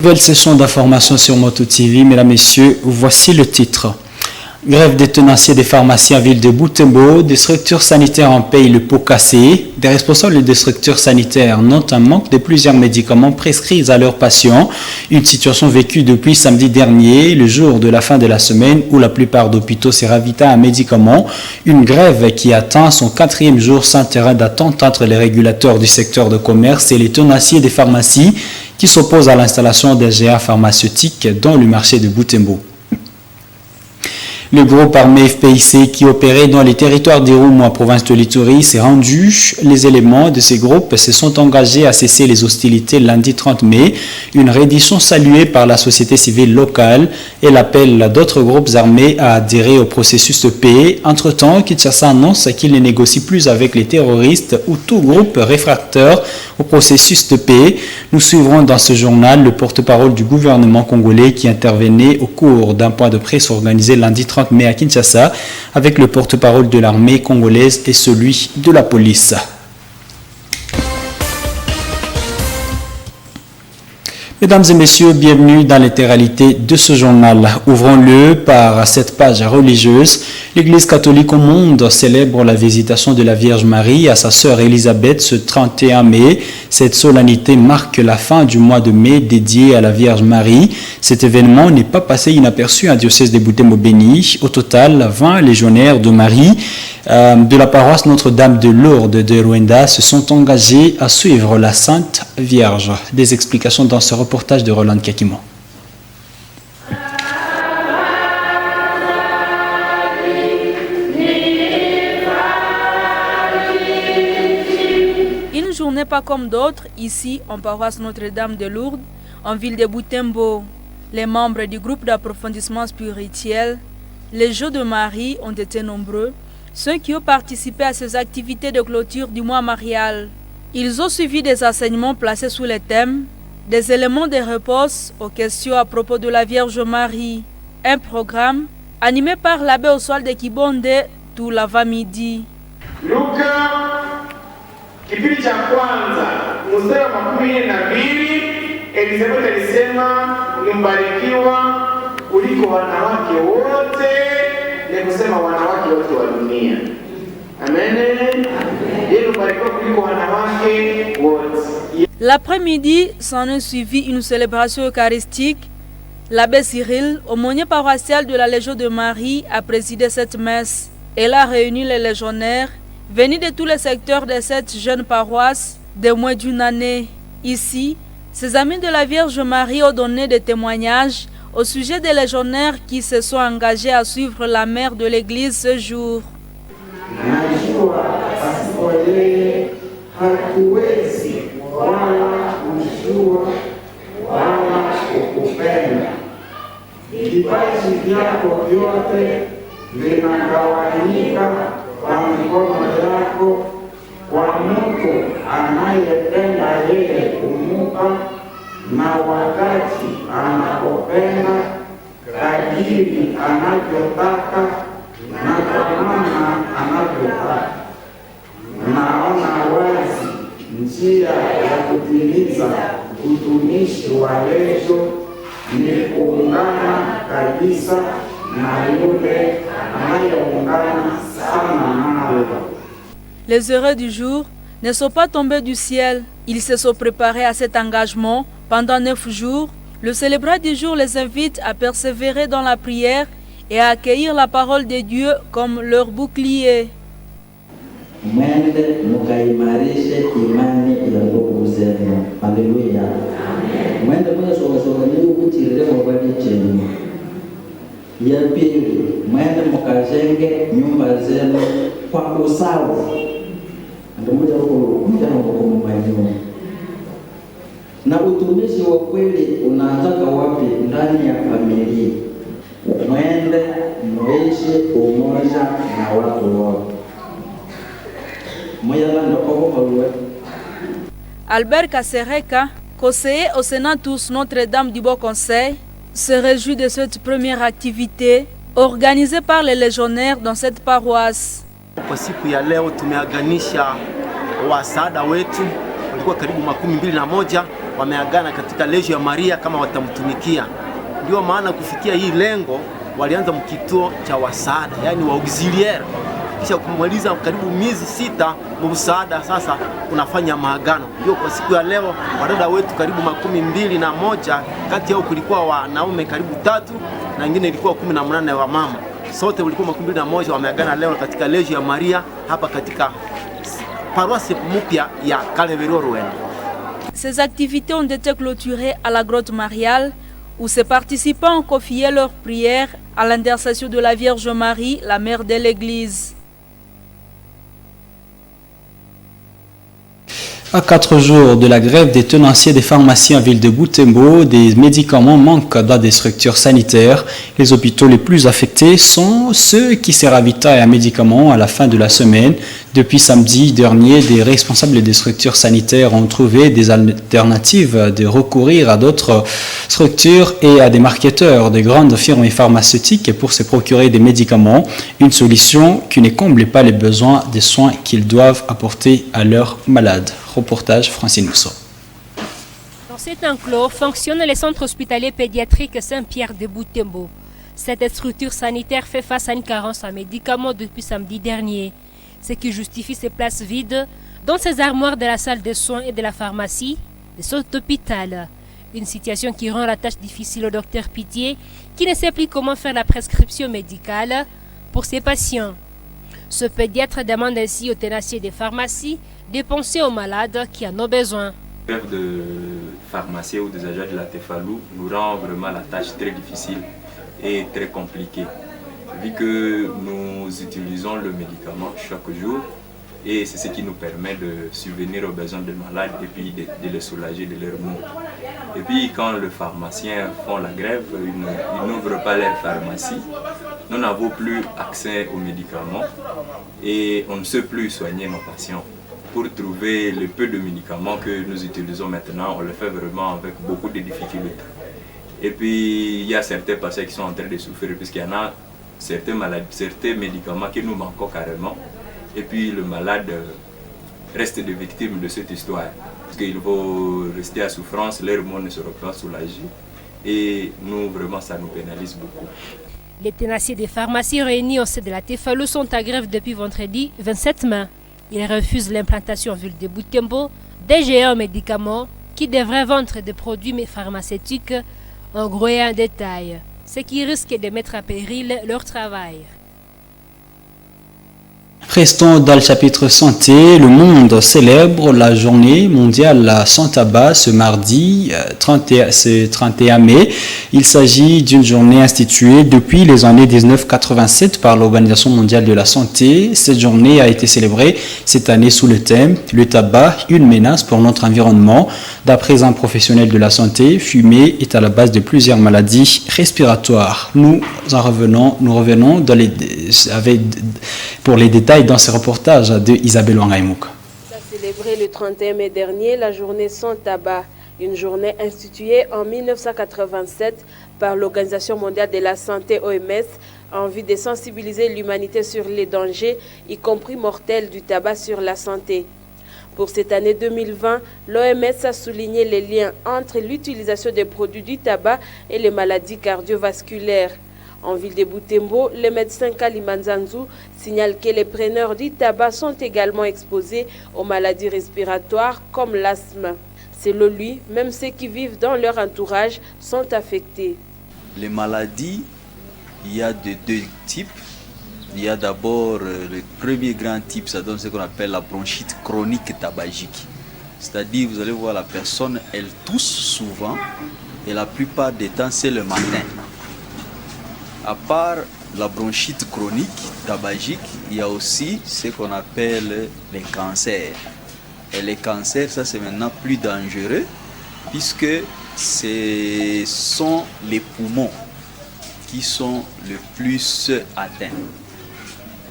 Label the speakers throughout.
Speaker 1: Nouvelle session d'information sur Moto TV. Mesdames, Messieurs, voici le titre. Grève des tenanciers des pharmacies en ville de Butembo, des structures sanitaires en pays le pot cassé. Des responsables des structures sanitaires notent un manque de plusieurs médicaments prescrits à leurs patients. Une situation vécue depuis samedi dernier, le jour de la fin de la semaine où la plupart d'hôpitaux se ravitaillent à médicaments. Une grève qui atteint son 4e jour sans terrain d'attente entre les régulateurs du secteur de commerce et les tenanciers des pharmacies qui s'opposent à l'installation des géants pharmaceutiques dans le marché de Butembo. Le groupe armé FPIC qui opérait dans les territoires d'Irumu en province de l'Ituri s'est rendu. Les éléments de ces groupes se sont engagés à cesser les hostilités lundi 30 mai, une reddition saluée par la société civile locale et l'appel d'autres groupes armés à adhérer au processus de paix. Entre-temps, Kinshasa annonce qu'il ne négocie plus avec les terroristes ou tout groupe réfractaire au processus de paix. Nous suivrons dans ce journal le porte-parole du gouvernement congolais qui intervenait au cours d'un point de presse organisé lundi 30 mai à Kinshasa avec le porte-parole de l'armée congolaise et celui de la police. Mesdames et messieurs, bienvenue dans l'intégralité de ce journal. Ouvrons-le par cette page religieuse. L'Église catholique au monde célèbre la visitation de la Vierge Marie à sa sœur Élisabeth ce 31 mai. Cette solennité marque la fin du mois de mai dédié à la Vierge Marie. Cet événement n'est pas passé inaperçu en diocèse de Butembo-Béni. Au total, 20 légionnaires de Marie de la paroisse Notre-Dame de Lourdes de Rwanda se sont engagés à suivre la Sainte Vierge. Des explications dans ce reportage de Roland Kakimo.
Speaker 2: Une journée pas comme d'autres, ici, en paroisse Notre-Dame de Lourdes, en ville de Butembo. Les membres du groupe d'approfondissement spirituel, les Jeux de Marie, ont été nombreux, ceux qui ont participé à ces activités de clôture du mois marial. Ils ont suivi des enseignements placés sous les thèmes des éléments de réponse aux questions à propos de la Vierge Marie. Un programme animé par l'abbé Oswald de Kibonde tout l'avant-midi.
Speaker 3: Luka kipindi cha kwanza mstari wa 12 Elizabeth alisema mbarikiwa kuliko wanawake wote, ni kusema wanawake wote wa dunia. Amen. Yeye mbarikiwa kuliko wanawake wote.
Speaker 2: L'après-midi s'en est suivi une célébration eucharistique. L'abbé Cyril, aumônier paroissial de la Légion de Marie, a présidé cette messe. Elle a réuni les légionnaires venus de tous les secteurs de cette jeune paroisse de moins d'une année. Ici, ces amis de la Vierge Marie ont donné des témoignages au sujet des légionnaires qui se sont engagés à suivre la mère de l'Église ce jour.
Speaker 4: Wala kujua wala kukupenda. Vipaji vyako vyote vinagawanyika kwa mikono yako, kwa mtu anayependa yeye kumupa, na wakati anapopenda kadiri anavyotaka na kwa namna anavyotaka. Naona wazi njia ya kutimiza utumishi wa Yesu ni kuungana kabisa na yule anayeungana sana nawe.
Speaker 2: Les heureux du jour ne sont pas tombés du ciel. Ils se sont préparés à cet engagement pendant 9 jours. Le célébrant du jour les invite à persévérer dans la prière et à accueillir la parole de Dieu comme leur bouclier.
Speaker 5: Mwende mukaimarishe imani ya ndugu zenu. Haleluya. Mwende mukasonga ni ukutirire mubani chenu. Ya pili, mwende mukajenge nyumba zenu kwa usawa. Ndio mmoja wako mmanyo. Na utumishi wa kweli unaanza wapi? Ndani ya familia. Mwende muishi umoja na watu wote.
Speaker 2: Albert Kasereka, conseiller au Sénat tous Notre-Dame du Bon Conseil, se réjouit de cette première activité organisée par les légionnaires dans cette paroisse.
Speaker 6: Kwa siku ya leo tumeaganisha wasaada wetu walikuwa karibu 21 wameagana katika Legio ya Maria kama watamtumikia. Ndio maana kufikia hii lengo walianza mkituo cha wasaada, yani wa auxiliaire. Kisha kumaliza karibu miezi 6 msaada sasa unafanya maagano. Ndio kwa siku ya leo wadada wetu karibu 21, kati yao kulikuwa wanaume karibu 3 na wengine ilikuwa 18 wa mama. Sote walikuwa 21 wameagana leo katika Legio ya Maria hapa katika paroisse mpya ya Kaleverio-Rwenda.
Speaker 2: Ces activités ont été clôturées à la grotte mariale où ses participants ont confié leurs prières à l'intercession de la Vierge Marie, la mère de l'Église.
Speaker 1: À 4 jours de la grève des tenanciers des pharmacies en ville de Butembo, des médicaments manquent dans des structures sanitaires. Les hôpitaux les plus affectés sont ceux qui se ravitaillent à médicaments à la fin de la semaine. Depuis samedi dernier, des responsables des structures sanitaires ont trouvé des alternatives de recourir à d'autres structures et à des marketeurs de grandes firmes pharmaceutiques pour se procurer des médicaments. Une solution qui ne comble pas les besoins des soins qu'ils doivent apporter à leurs malades. Reportage Francine Mousseau.
Speaker 7: Dans cet enclos fonctionne le centre hospitalier pédiatrique Saint-Pierre de Butembo. Cette structure sanitaire fait face à une carence en médicaments depuis samedi dernier, ce qui justifie ces places vides dans ces armoires de la salle de soins et de la pharmacie de cet hôpital. Une situation qui rend la tâche difficile au docteur Pitié, qui ne sait plus comment faire la prescription médicale pour ses patients. Ce pédiatre demande ainsi aux tenanciers des pharmacies de penser aux malades qui en ont besoin.
Speaker 8: Le grève de pharmaciens ou des agents de la Tefalou nous rend vraiment la tâche très difficile et très compliquée, vu que nous utilisons le médicament chaque jour et c'est ce qui nous permet de subvenir aux besoins des malades et puis de les soulager de leurs maux. Et puis quand les pharmaciens font la grève, ils n'ouvrent pas leur pharmacie, nous n'avons plus accès aux médicaments et on ne sait plus soigner nos patients. Pour trouver le peu de médicaments que nous utilisons maintenant, on le fait vraiment avec beaucoup de difficultés. Et puis il y a certains patients qui sont en train de souffrir puisqu'il y en a certains médicaments qui nous manquent carrément. Et puis le malade reste des victimes de cette histoire. Parce qu'il faut rester à souffrance, leurs maux ne seront pas soulagés. Et nous, vraiment, ça nous pénalise beaucoup.
Speaker 7: Les tenanciers des pharmacies réunis au sein de la Tefalou sont à grève depuis vendredi 27 mai. Ils refusent l'implantation en ville de Butembo des géants médicaments qui devraient vendre des produits pharmaceutiques en gros et en détail, ce qui risque de mettre à péril leur travail.
Speaker 1: Restons dans le chapitre santé. Le monde célèbre la journée mondiale sans tabac ce mardi 31 mai. Il s'agit d'une journée instituée depuis les années 1987 par l'Organisation mondiale de la santé. Cette journée a été célébrée cette année sous le thème « Le tabac, une menace pour notre environnement ». D'après un professionnel de la santé, fumer est à la base de plusieurs maladies respiratoires. Nous revenons pour les détails dans ce reportage de Isabelle Wangaïmouk.
Speaker 9: Célébré le 31 mai dernier la journée sans tabac, une journée instituée en 1987 par l'Organisation mondiale de la santé OMS en vue de sensibiliser l'humanité sur les dangers, y compris mortels, du tabac sur la santé. Pour cette année 2020, l'OMS a souligné les liens entre l'utilisation des produits du tabac et les maladies cardiovasculaires. En ville de Butembo, le médecin Kalimanzanzu signale que les preneurs du tabac sont également exposés aux maladies respiratoires comme l'asthme. Selon lui, même ceux qui vivent dans leur entourage sont affectés.
Speaker 10: Les maladies, il y a de deux types. Il y a d'abord le premier grand type, ça donne ce qu'on appelle la bronchite chronique tabagique. C'est-à-dire, vous allez voir la personne, elle tousse souvent et la plupart des temps, c'est le matin. À part la bronchite chronique tabagique, il y a aussi ce qu'on appelle les cancers. Et les cancers, ça c'est maintenant plus dangereux puisque ce sont les poumons qui sont le plus atteints.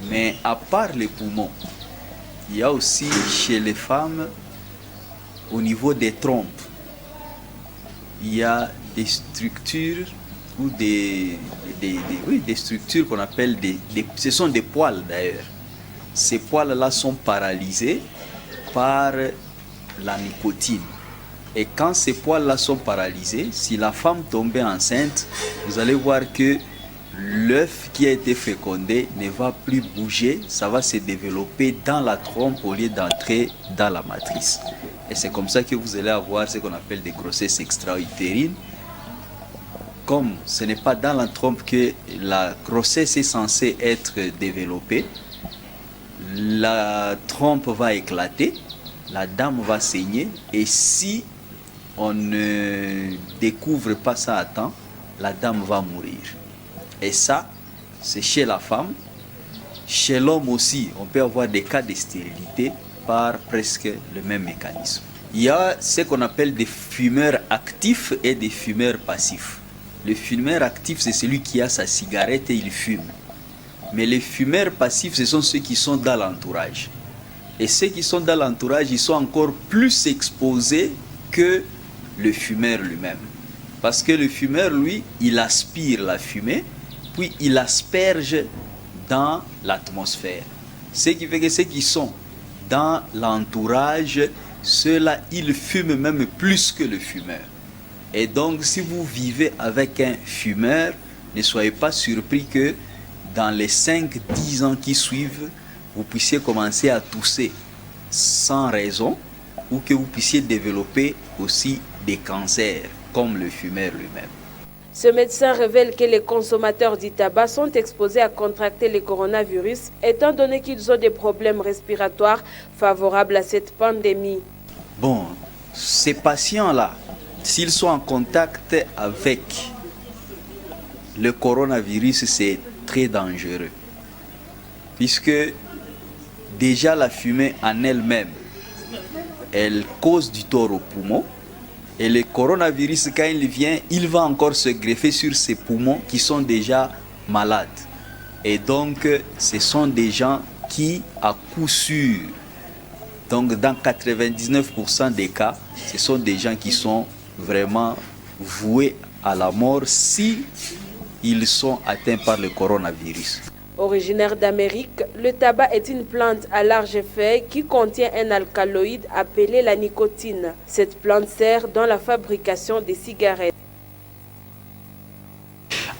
Speaker 10: Mais à part les poumons, il y a aussi chez les femmes, au niveau des trompes, il y a des structures ou des structures qu'on appelle ce sont des poils d'ailleurs. Ces poils-là sont paralysés par la nicotine. Et quand ces poils-là sont paralysés, si la femme tombait enceinte, vous allez voir que l'œuf qui a été fécondé ne va plus bouger, ça va se développer dans la trompe au lieu d'entrer dans la matrice. Et c'est comme ça que vous allez avoir ce qu'on appelle des grossesses extra-utérines. Comme ce n'est pas dans la trompe que la grossesse est censée être développée, la trompe va éclater, la dame va saigner, et si on ne découvre pas ça à temps, la dame va mourir. Et ça, c'est chez la femme. Chez l'homme aussi, on peut avoir des cas de stérilité par presque le même mécanisme. Il y a ce qu'on appelle des fumeurs actifs et des fumeurs passifs. Le fumeur actif, c'est celui qui a sa cigarette et il fume. Mais les fumeurs passifs, ce sont ceux qui sont dans l'entourage. Et ceux qui sont dans l'entourage, ils sont encore plus exposés que le fumeur lui-même. Parce que le fumeur, lui, il aspire la fumée, puis il asperge dans l'atmosphère. Ce qui fait que ceux qui sont dans l'entourage, ceux-là, ils fument même plus que le fumeur. Et donc, si vous vivez avec un fumeur, ne soyez pas surpris que dans les 5-10 ans qui suivent, vous puissiez commencer à tousser sans raison ou que vous puissiez développer aussi des cancers comme le fumeur lui-même.
Speaker 9: Ce médecin révèle que les consommateurs du tabac sont exposés à contracter le coronavirus étant donné qu'ils ont des problèmes respiratoires favorables à cette pandémie.
Speaker 10: Bon, ces patients-là, s'ils sont en contact avec le coronavirus, c'est très dangereux. Puisque déjà la fumée en elle-même, elle cause du tort aux poumons. Et le coronavirus, quand il vient, il va encore se greffer sur ces poumons qui sont déjà malades. Et donc, ce sont des gens qui, à coup sûr, donc dans 99% des cas, ce sont des gens qui sont vraiment voués à la mort si ils sont atteints par le coronavirus.
Speaker 9: Originaire d'Amérique, le tabac est une plante à larges feuilles qui contient un alcaloïde appelé la nicotine. Cette plante sert dans la fabrication des cigarettes.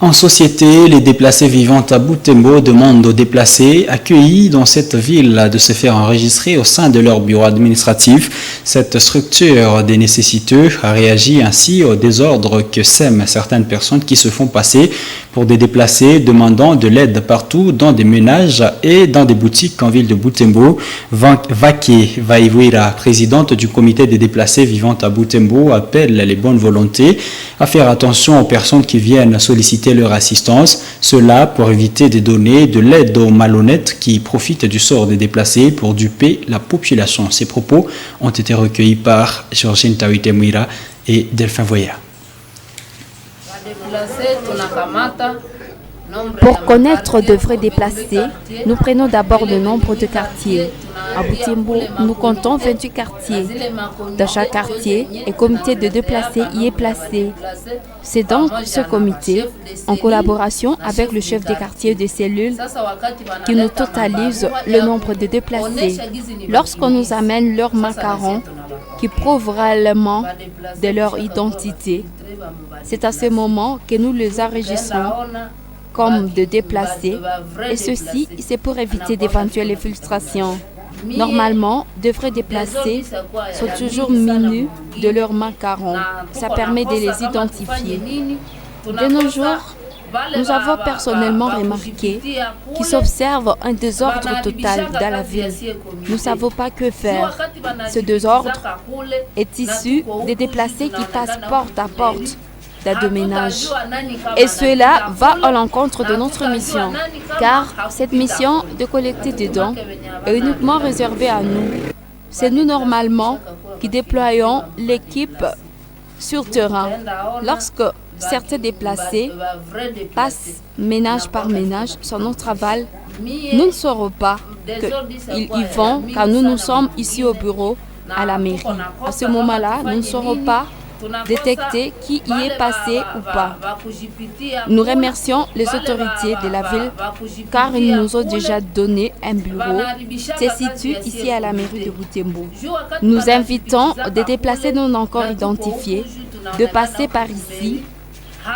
Speaker 1: En société, les déplacés vivant à Butembo demandent aux déplacés accueillis dans cette ville de se faire enregistrer au sein de leur bureau administratif. Cette structure des nécessiteux a réagi ainsi au désordre que sèment certaines personnes qui se font passer pour des déplacés demandant de l'aide partout dans des ménages et dans des boutiques en ville de Butembo. Vake Vaivira, présidente du comité des déplacés vivant à Butembo, appelle les bonnes volontés à faire attention aux personnes qui viennent solliciter leur assistance, cela pour éviter de donner de l'aide aux malhonnêtes qui profitent du sort des déplacés pour duper la population. Ces propos ont été recueillis par Georgine Tawitemwira et Delphin Voya.
Speaker 11: Pour connaître de vrais déplacés, nous prenons d'abord le nombre de quartiers. À Butembo, nous comptons 28 quartiers. Dans chaque quartier, un comité de déplacés y est placé. C'est donc ce comité, en collaboration avec le chef des quartiers de cellules, qui nous totalise le nombre de déplacés. Lorsqu'on nous amène leurs macarons, qui prouvent réellement de leur identité, c'est à ce moment que nous les enregistrons comme de déplacés, et ceci, c'est pour éviter d'éventuelles frustrations. Normalement, de vrais déplacés sont toujours munis de leurs macarons. Ça permet de les identifier. De nos jours, nous avons personnellement remarqué qu'il s'observe un désordre total dans la ville. Nous ne savons pas que faire. Ce désordre est issu des déplacés qui passent porte à porte dans des ménages. Et cela va à l'encontre de notre mission, car cette mission de collecter des dons est uniquement réservée à nous. C'est nous normalement qui déployons l'équipe sur terrain. Lorsque certains déplacés passent ménage par ménage sur notre travail, nous ne saurons pas qu'ils y vont car nous sommes ici au bureau à la mairie. À ce moment-là, nous ne saurons pas détecter qui y est passé ou pas. Nous remercions les autorités de la ville car ils nous ont déjà donné un bureau qui se situe ici à la mairie de Butembo. Nous invitons des déplacés non encore identifiés de passer par ici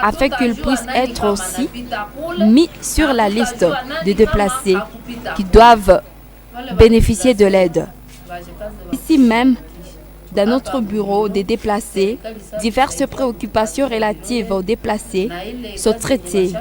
Speaker 11: afin qu'ils puissent être aussi mis sur la liste des déplacés qui doivent bénéficier de l'aide. Ici même, dans notre bureau des déplacés, diverses préoccupations relatives aux déplacés sont traitées.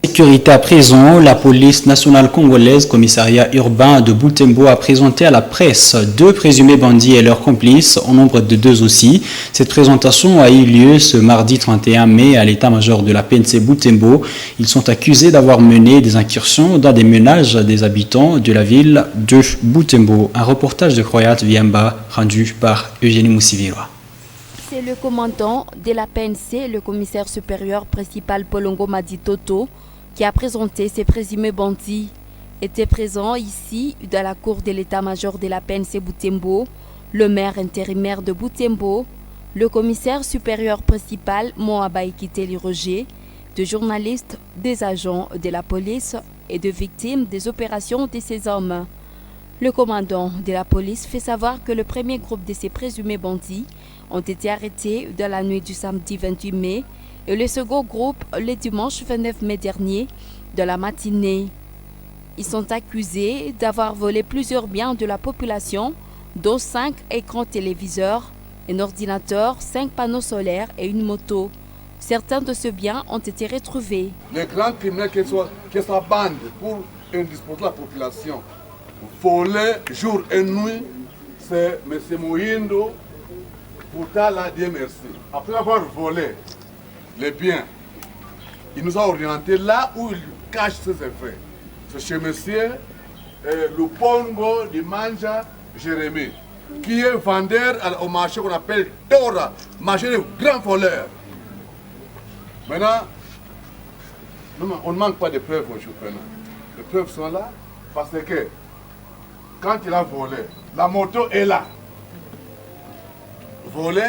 Speaker 1: Sécurité à présent, la police nationale congolaise, commissariat urbain de Butembo, a présenté à la presse 2 présumés bandits et leurs complices, au nombre de 2 aussi. Cette présentation a eu lieu ce mardi 31 mai à l'état-major de la PNC Butembo. Ils sont accusés d'avoir mené des incursions dans des ménages des habitants de la ville de Butembo. Un reportage de Croyat Viamba rendu par Eugénie Moussiviroa.
Speaker 11: C'est le commandant de la PNC, le commissaire supérieur principal Polongo Maditoto, qui a présenté ces présumés bandits. Était présent ici, dans la cour de l'état-major de la PNC Butembo, le maire intérimaire de Butembo, le commissaire supérieur principal Moabai Kiteli Roger, de journalistes, des agents de la police et de victimes des opérations de ces hommes. Le commandant de la police fait savoir que le premier groupe de ces présumés bandits ont été arrêtés dans la nuit du samedi 28 mai et le second groupe le dimanche 29 mai dernier de la matinée. Ils sont accusés d'avoir volé plusieurs biens de la population, dont 5 écrans téléviseurs, un ordinateur, 5 panneaux solaires et une moto. Certains de ces biens ont été retrouvés.
Speaker 12: Les grands criminels qui sont bande pour indisposer la population, voler jour et nuit, c'est M. Mohindo. Pourtant, là, Dieu merci. Après avoir volé les biens, il nous a orientés là où il cache ses effets. C'est chez monsieur Lupongo de Manja Jérémy, qui est vendeur au marché qu'on appelle Tora, marché de grands voleurs. Maintenant, on ne manque pas de preuves aujourd'hui. Les preuves sont là parce que quand il a volé, la moto est là. Volé,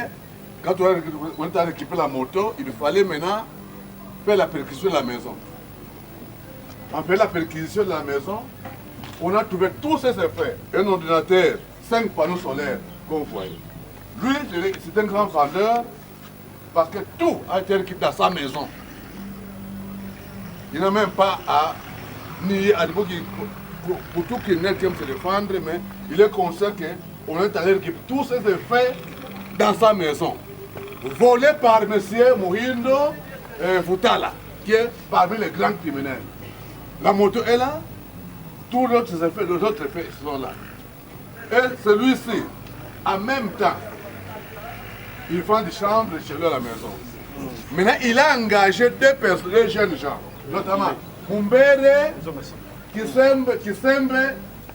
Speaker 12: quand on a récupéré la moto, il fallait maintenant faire la perquisition de la maison. En faisant la perquisition de la maison, on a trouvé tous ces effets. Un ordinateur, 5 panneaux solaires, comme vous voyez. Lui, c'est un grand vendeur parce que tout a été récupéré dans sa maison. Il n'a même pas à nier à l'époque pour tout criminel qui aime se défendre, mais il est conscient qu'on est allé récupérer tous ces effets dans sa maison, volé par M. Mohindo Futala, qui est parmi les grands criminels. La moto est là, tous les autres effets sont là. Et celui-ci, en même temps, il vend des chambres chez lui à la maison. Maintenant, il a engagé 2 jeunes gens, notamment Mumbere, Kisembe,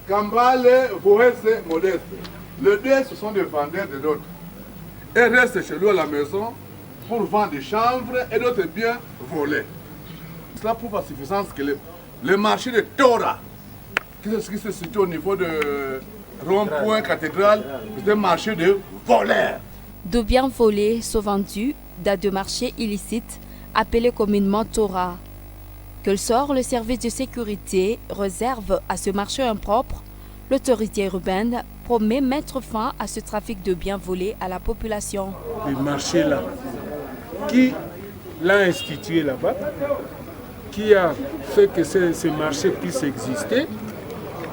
Speaker 12: Kambale, Vohese, Modeste. Les 2, ce sont des vendeurs de d'autres. Et restent chez lui à la maison pour vendre des chambres et d'autres biens volés. Cela prouve à suffisance que le marché de Tora, qui se situe au niveau de rond-point cathédrale, c'est un marché de voleurs.
Speaker 11: De biens volés sont vendus dans des marchés illicites appelés communément Tora. Quel sort le service de sécurité réserve à ce marché impropre, l'autorité urbaine promet mettre fin à ce trafic de biens volés à la population.
Speaker 13: Le marché là, qui l'a institué là-bas, qui a fait que ce marché puisse exister,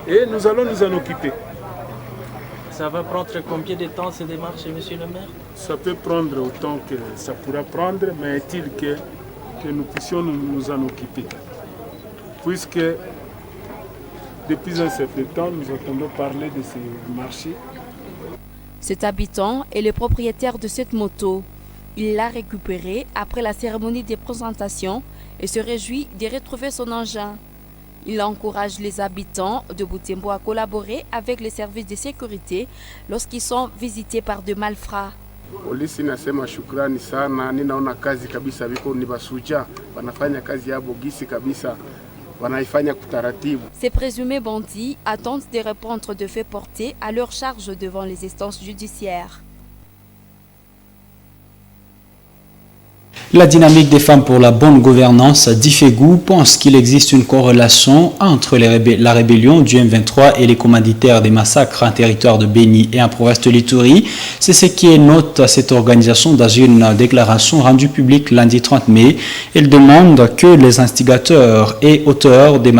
Speaker 13: et nous allons nous en occuper.
Speaker 14: Ça va prendre combien de temps ces démarches, monsieur le maire?
Speaker 13: Ça peut prendre autant que ça pourra prendre, mais est-il que nous puissions nous en occuper. Puisque depuis un certain temps, nous entendons parler de ces marchés.
Speaker 11: Cet habitant est le propriétaire de cette moto. Il l'a récupérée après la cérémonie de présentation et se réjouit de retrouver son engin. Il encourage les habitants de Butembo à collaborer avec les services de sécurité lorsqu'ils sont visités par de malfrats.
Speaker 13: Polisi nasema shukrani sana, ninaona kazi kabisa, viko ni basuja wanafanya kazi yabo gisi kabisa, wanaifanya kutaratibu.
Speaker 11: Ces présumés bandits attendent de répondre de faits portés à leur charge devant les instances judiciaires.
Speaker 1: La dynamique des femmes pour la bonne gouvernance d'Ifegou pense qu'il existe une corrélation entre la rébellion du M23 et les commanditaires des massacres en territoire de Béni et en province de l'Ituri. C'est ce qui note cette organisation dans une déclaration rendue publique lundi 30 mai. Elle demande que les instigateurs et auteurs de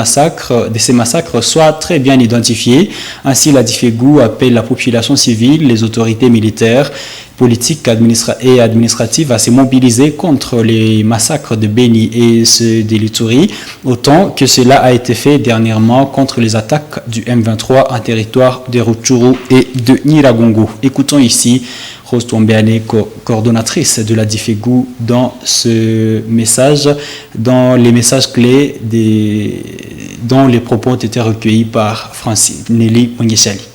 Speaker 1: ces massacres soient très bien identifiés. Ainsi, la Difegou appelle la population civile, les autorités militaires, politiques et administratives à se mobiliser contre les massacres de Béni et ceux de l'Ituri, autant que cela a été fait dernièrement contre les attaques du M23 en territoire de Rutshuru et de Nyiragongo. Écoutons ici Rose Twombiane, coordonnatrice de la Difegou, dans ce message, dans les messages clés dont les propos ont été recueillis par Francine Nelly Mungeshali.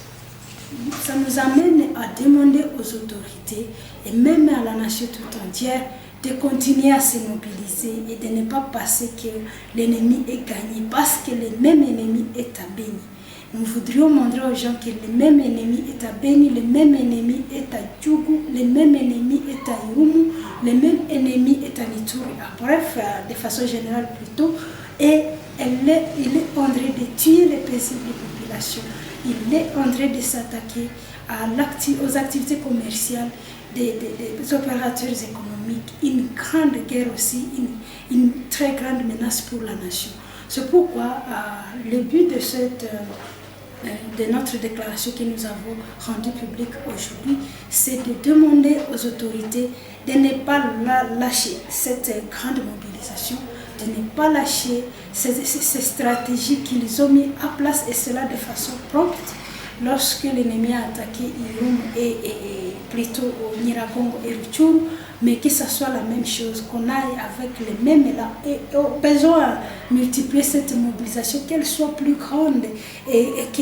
Speaker 15: Ça nous amène à demander aux autorités et même à la nation tout entière de continuer à se mobiliser et de ne pas penser que l'ennemi est gagné parce que le même ennemi est à Béni. Nous voudrions montrer aux gens que le même ennemi est à Béni, le même ennemi est à Djougou, le même ennemi est à Irumu, le même ennemi est à Ituri. Bref, de façon générale plutôt, et il est en train de tuer les paisibles populations. Il est en train de s'attaquer aux activités commerciales des opérateurs économiques, une grande guerre aussi, une très grande menace pour la nation. C'est pourquoi le but de notre déclaration que nous avons rendue publique aujourd'hui, c'est de demander aux autorités de ne pas lâcher cette grande mobilisation, de ne pas lâcher ces stratégies qu'ils ont mis à place, et cela de façon prompte. Lorsque l'ennemi a attaqué Irum et plutôt Nyiragongo et Rutshuru, mais que ce soit la même chose, qu'on aille avec les mêmes élan et au besoin de multiplier cette mobilisation, qu'elle soit plus grande et que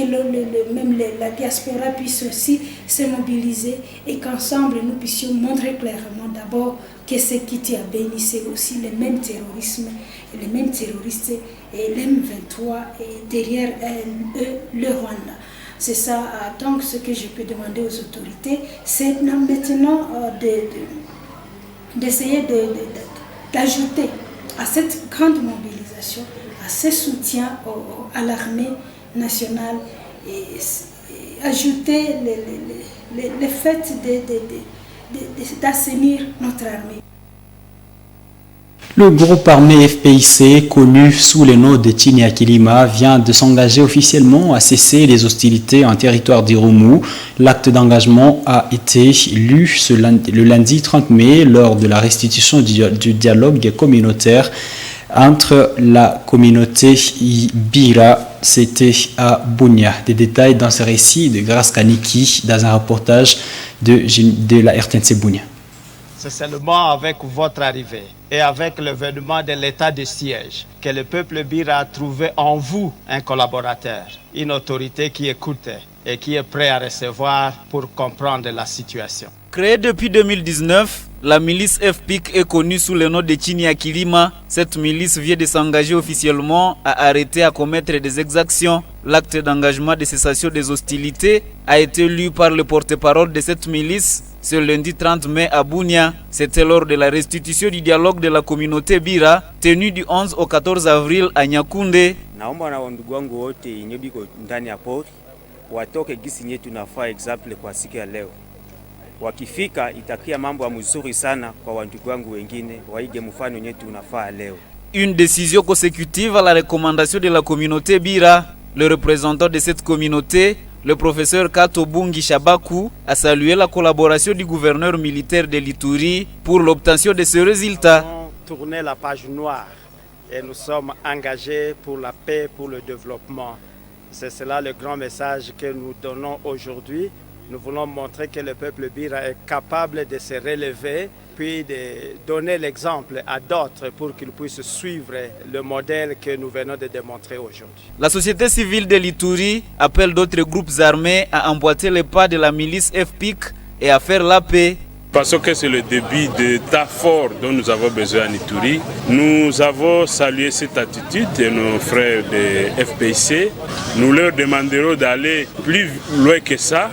Speaker 15: même la diaspora puisse aussi se mobiliser et qu'ensemble nous puissions montrer clairement d'abord que ce qui tient à Béni, c'est aussi le même terrorisme, les mêmes terroristes et l'M23 et derrière eux le Rwanda. C'est ça, donc ce que je peux demander aux autorités, c'est maintenant d'essayer d'ajouter à cette grande mobilisation, à ce soutien à l'armée nationale, et ajouter le fait d'assainir notre armée.
Speaker 1: Le groupe armé FPIC, connu sous le nom de Chinyakilima, vient de s'engager officiellement à cesser les hostilités en territoire d'Irumu. L'acte d'engagement a été lu le lundi 30 mai lors de la restitution du dialogue communautaire entre la communauté Ibira. C'était à Bunia. Des détails dans ce récit de Grace Kaniki dans un reportage de la RTNC Bunia.
Speaker 16: C'est seulement avec votre arrivée et avec l'événement de l'état de siège que le peuple Bira a trouvé en vous un collaborateur, une autorité qui écoute et qui est prêt à recevoir pour comprendre la situation.
Speaker 17: Créée depuis 2019, la milice FPIC est connue sous le nom de Chinyakilima. Cette milice vient de s'engager officiellement à arrêter à commettre des exactions. L'acte d'engagement de cessation des hostilités a été lu par le porte-parole de cette milice ce lundi 30 mai à Bunia. C'était lors de la restitution du dialogue de la communauté Bira, tenu du 11 au 14 avril à Nyakunde.
Speaker 18: Naomba na ndugu wangu wote yenye biko ndani ya pori watoke gisi nye tunafaa example kwa siku ya leo. Wakifika itakia mambo ya mzuri sana kwa wandugu wangu wengine waige mfano yenye tunafaa leo.
Speaker 17: Une décision consécutive à la recommandation de la communauté Bira. Le représentant de cette communauté, le professeur Kato Bungi Shabaku, a salué la collaboration du gouverneur militaire de l'Ituri pour l'obtention de ce résultat.
Speaker 16: Nous avons tourné la page noire et nous sommes engagés pour la paix, pour le développement. C'est cela le grand message que nous donnons aujourd'hui. Nous voulons montrer que le peuple Bira est capable de se relever, puis de donner l'exemple à d'autres pour qu'ils puissent suivre le modèle que nous venons de démontrer aujourd'hui.
Speaker 17: La société civile de l'Ituri appelle d'autres groupes armés à emboîter les pas de la milice FPIC et à faire la paix.
Speaker 13: pensons que c'est le début d'état fort dont nous avons besoin à Ituri. Nous avons salué cette attitude de nos frères de FPIC. Nous leur demanderons d'aller plus loin que ça,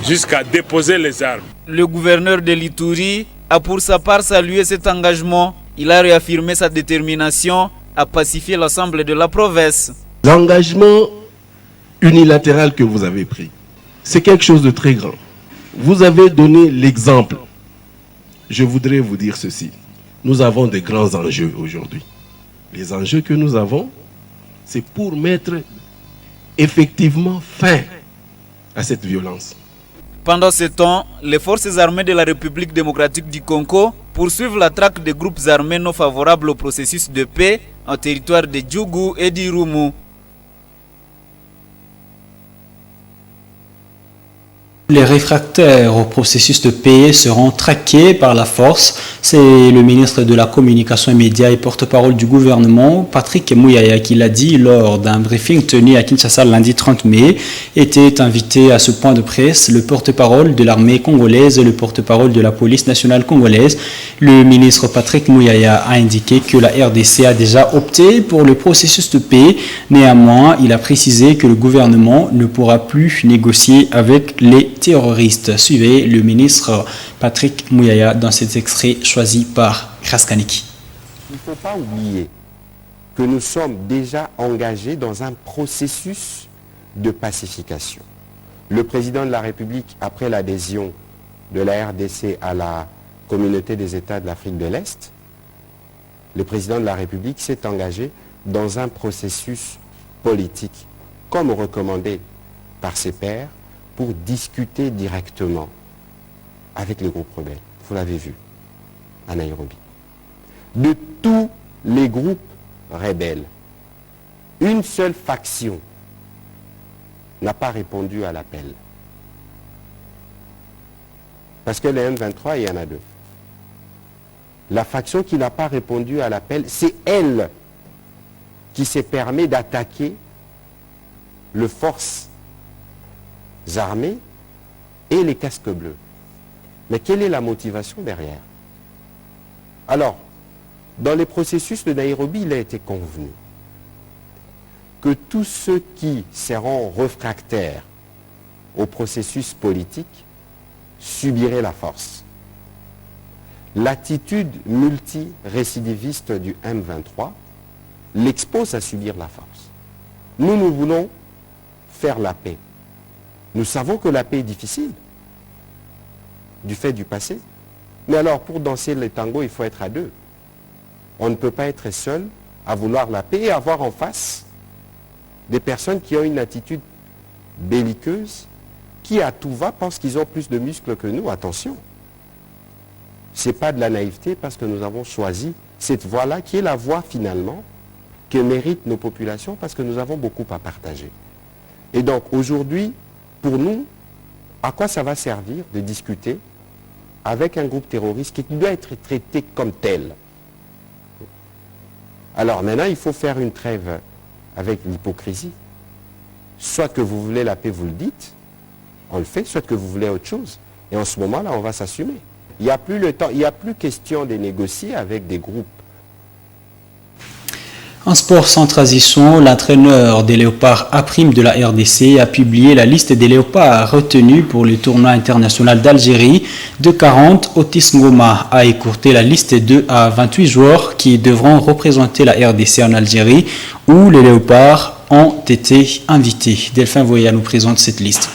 Speaker 13: jusqu'à déposer les armes.
Speaker 17: Le gouverneur de l'Ituri a pour sa part salué cet engagement. Il a réaffirmé sa détermination à pacifier l'ensemble de la province.
Speaker 19: L'engagement unilatéral que vous avez pris, c'est quelque chose de très grand. Vous avez donné l'exemple. Je voudrais vous dire ceci. Nous avons des grands enjeux aujourd'hui. Les enjeux que nous avons, c'est pour mettre effectivement fin à cette violence.
Speaker 17: Pendant ce temps, les forces armées de la République démocratique du Congo poursuivent la traque des groupes armés non favorables au processus de paix en territoire de Djougou et d'Irumu.
Speaker 1: Les réfractaires au processus de paix seront traqués par la force. C'est le ministre de la Communication et Médias et porte-parole du gouvernement, Patrick Muyaya, qui l'a dit lors d'un briefing tenu à Kinshasa lundi 30 mai. Était invité à ce point de presse le porte-parole de l'armée congolaise et le porte-parole de la police nationale congolaise. Le ministre Patrick Muyaya a indiqué que la RDC a déjà opté pour le processus de paix. Néanmoins, il a précisé que le gouvernement ne pourra plus négocier avec les terroristes. Suivez le ministre Patrick Muyaya dans cet extrait choisi par Kraskaniki.
Speaker 20: Il ne faut pas oublier que nous sommes déjà engagés dans un processus de pacification. Le président de la République, après l'adhésion de la RDC à la communauté des États de l'Afrique de l'Est, le président de la République s'est engagé dans un processus politique, comme recommandé par ses pairs, pour discuter directement avec les groupes rebelles. Vous l'avez vu à Nairobi. De tous les groupes rebelles, une seule faction n'a pas répondu à l'appel. Parce que les M23, il y en a deux. La faction qui n'a pas répondu à l'appel, c'est elle qui s'est permis d'attaquer les forces armées et les casques bleus. Mais quelle est la motivation derrière? Alors, dans les processus de Nairobi, il a été convenu que tous ceux qui seront réfractaires au processus politique subiraient la force. L'attitude multirécidiviste du M23 l'expose à subir la force. Nous voulons faire la paix. Nous savons que la paix est difficile, du fait du passé. Mais alors, pour danser le tango, il faut être à deux. On ne peut pas être seul à vouloir la paix et avoir en face des personnes qui ont une attitude belliqueuse, qui à tout va pensent qu'ils ont plus de muscles que nous. Attention. Ce n'est pas de la naïveté parce que nous avons choisi cette voie-là qui est la voie finalement que méritent nos populations parce que nous avons beaucoup à partager. Et donc aujourd'hui, pour nous, à quoi ça va servir de discuter avec un groupe terroriste qui doit être traité comme tel? Alors maintenant, il faut faire une trêve avec l'hypocrisie. Soit que vous voulez la paix, vous le dites, on le fait, soit que vous voulez autre chose. Et en ce moment-là, on va s'assumer. Il n'y a plus le temps, il n'y a plus question de négocier avec des groupes.
Speaker 1: En sport sans transition, l'entraîneur des Léopards A' de la RDC a publié la liste des Léopards retenus pour le tournoi international d'Algérie. De 40, Otis Ngoma a écourté la liste de 2 à 28 joueurs qui devront représenter la RDC en Algérie où les Léopards ont été invités. Delphin Voya nous présente cette liste.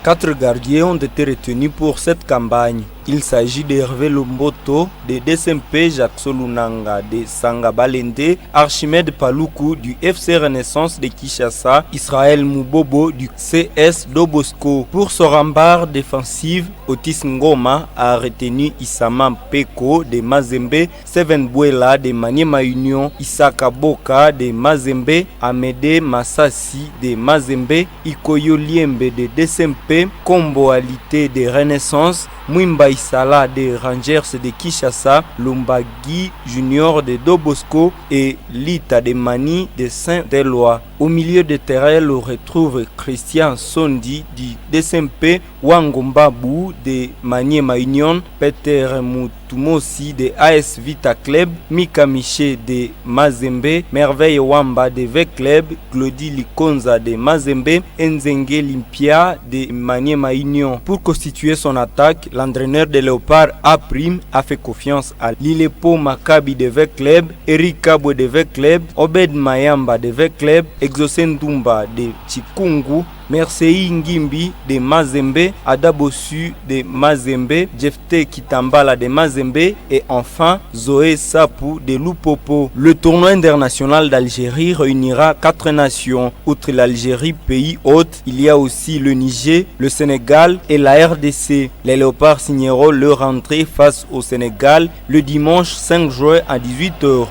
Speaker 21: Quatre gardiens ont été retenus pour cette campagne. Il s'agit d'Hervé Lomboto, de DSMP Jacques Solunanga, de Sanga Balende, Archimède Paluku du FC Renaissance de Kinshasa, Israël Mubobo du CS Dobosco. Pour son rempart défensif, Otis Ngoma a retenu Issama Peko de Mazembe, Seven Buela de Maniema Union, Isaka Boka de Mazembe, Amede Massassi de Mazembe, Ikoyo Liembe de DSMP, Kombo Alité de Renaissance, Mwimba Isala de Rangers de Kinshasa, Lumbagi Junior de Dobosco et Lita de Mani de Saint-Éloi. Au milieu de terrain, on retrouve Christian Sondi du DSMP, Wangombabu de Maniema Union, Peter Mutumosi de AS Vita Club, Mika Miché de Mazembe, Merveille Wamba de V Club, Claudie Likonza de Mazembe, Nzenge Limpia de Maniema Union. Pour constituer son attaque, l'entraîneur de Léopard A' a fait confiance à Lilepo Maccabi de V Club, Eric Kabwe de V Club, Obed Mayamba de V Club, Exosendumba de Chikungu, Mercei Ngimbi de Mazembe, Adabosu de Mazembe, Jefte Kitambala de Mazembe et enfin Zoé Sapou de Lupopo. Le tournoi international d'Algérie réunira 4 nations. Outre l'Algérie, pays hôte, il y a aussi le Niger, le Sénégal et la RDC. Les Léopards signeront leur entrée face au Sénégal le dimanche 5 juin à 18h.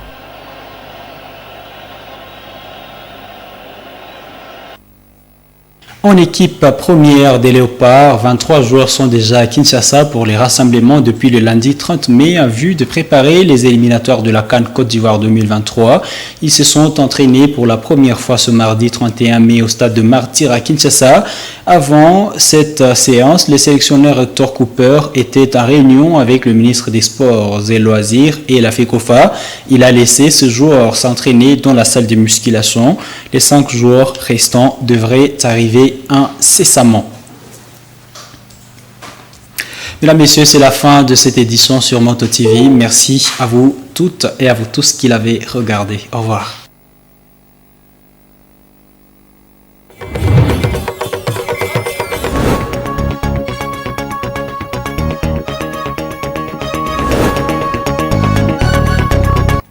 Speaker 1: En équipe première des Léopards, 23 joueurs sont déjà à Kinshasa pour les rassemblements depuis le lundi 30 mai en vue de préparer les éliminatoires de la CAN Côte d'Ivoire 2023. Ils se sont entraînés pour la première fois ce mardi 31 mai au stade de Martyr à Kinshasa. Avant cette séance, le sélectionneur Hector Cooper était en réunion avec le ministre des Sports et Loisirs et la FECOFA. Il a laissé ce joueur s'entraîner dans la salle de musculation. Les 5 joueurs restants devraient arriver incessamment. Mesdames, Messieurs, c'est la fin de cette édition sur Moto TV. Merci à vous toutes et à vous tous qui l'avez regardé. Au revoir.